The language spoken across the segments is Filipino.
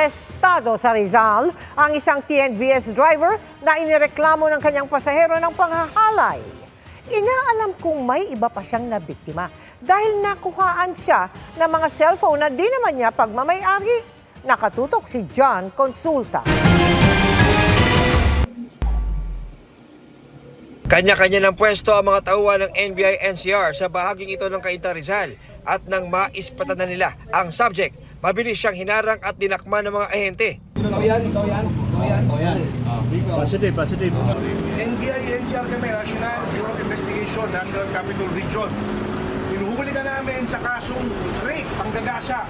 Arestado sa Rizal ang isang TNVS driver na inireklamo ng kanyang pasahero ng panghahalay. Inaalam kong may iba pa siyang nabiktima dahil nakuhaan siya ng mga cellphone na di naman niya pagmamay-ari. Nakatutok si John Consulta. Kanya-kanya ng pwesto ang mga tauhan ng NBI-NCR sa bahaging ito ng Cainta, Rizal at nang maispatan na nila ang subject, mabilis siyang hinarang at dinakma ng mga ahente. Ikaw yan. Positive. NBI-NCR kami, National Bureau of Investigation, National Capital Region. Hinuhuli ka namin sa kasong rape, panggagasa,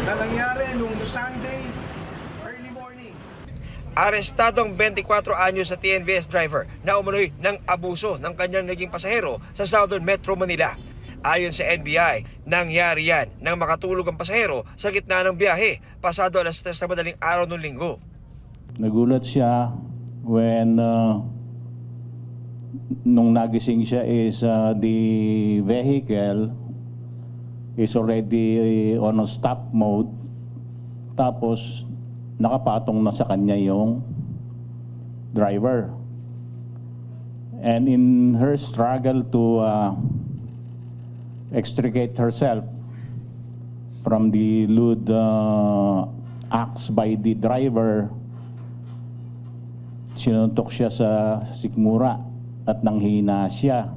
na nangyari nung Sunday, early morning. Arestadong 24 anyos sa TNVS driver na umunoy ng abuso ng kanyang naging pasahero sa Southern Metro Manila. Ayon sa NBI, nangyari yan nang makatulog ang pasahero sa gitna ng biyahe pasado alas 3 na madaling araw ng linggo. Nagulat siya when nung nagising siya is the vehicle is already on a stop mode, tapos nakapatong na sa kanya yung driver. And in her struggle to extricate herself from the lewd acts by the driver, sinuntok siya sa sikmura at nanghina siya.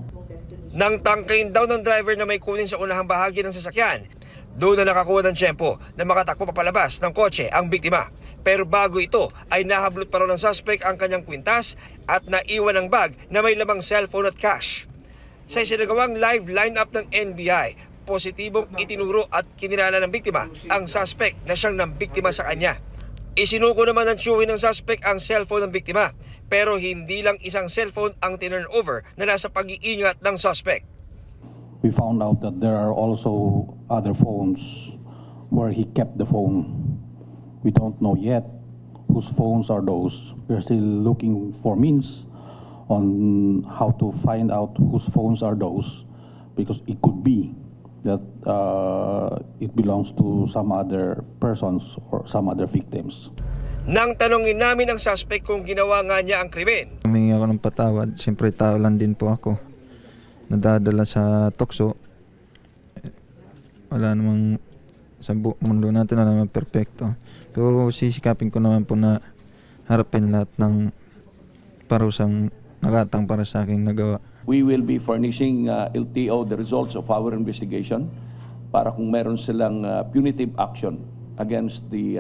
Nang tangkain daw ng driver na may kunin sa unahang bahagi ng sasakyan, doon na nakakuha ng tiyempo na makatakbo papalabas ng kotse ang biktima. Pero bago ito ay nahablot pa raw ng suspect ang kanyang kwintas at naiwan ng bag na may lamang cellphone at cash. Sa isinagawang live lineup ng NBI, positibong itinuro at kinilala ng biktima ang suspect na siyang nambiktima sa kanya. Isinuko naman ng tiyuhin ng suspect ang cellphone ng biktima, pero hindi lang isang cellphone ang tinurn over na nasa pag-iingat ng suspect. We found out that there are also other phones where he kept the phone. We don't know yet whose phones are those. We're still looking for means on how to find out whose phones are those, because it could be that it belongs to some other persons or some other victims. Nang tanongin namin ang suspect kung ginawa nga niya ang krimen, humingi ako ng patawad. Siyempre tao lang din po ako. Nadadala sa tukso. Wala namang sa mundo natin na naman perfecto. Pero sisikapin ko naman po na harapin lahat ng parusang nakatang para sa aking nagawa. We will be furnishing LTO the results of our investigation para kung meron silang punitive action against the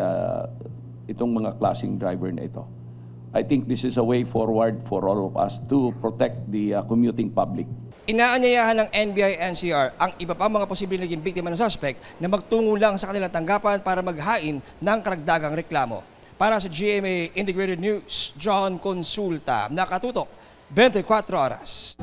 itong mga klaseng driver na ito. I think this is a way forward for all of us to protect the commuting public. inaanyayahan ng NBI-NCR ang iba pa mga posibleng naging biktima ng suspect na magtungo lang sa kanilang tanggapan para maghain ng karagdagang reklamo. Para sa GMA Integrated News, John Consulta, nakatutok 24 oras.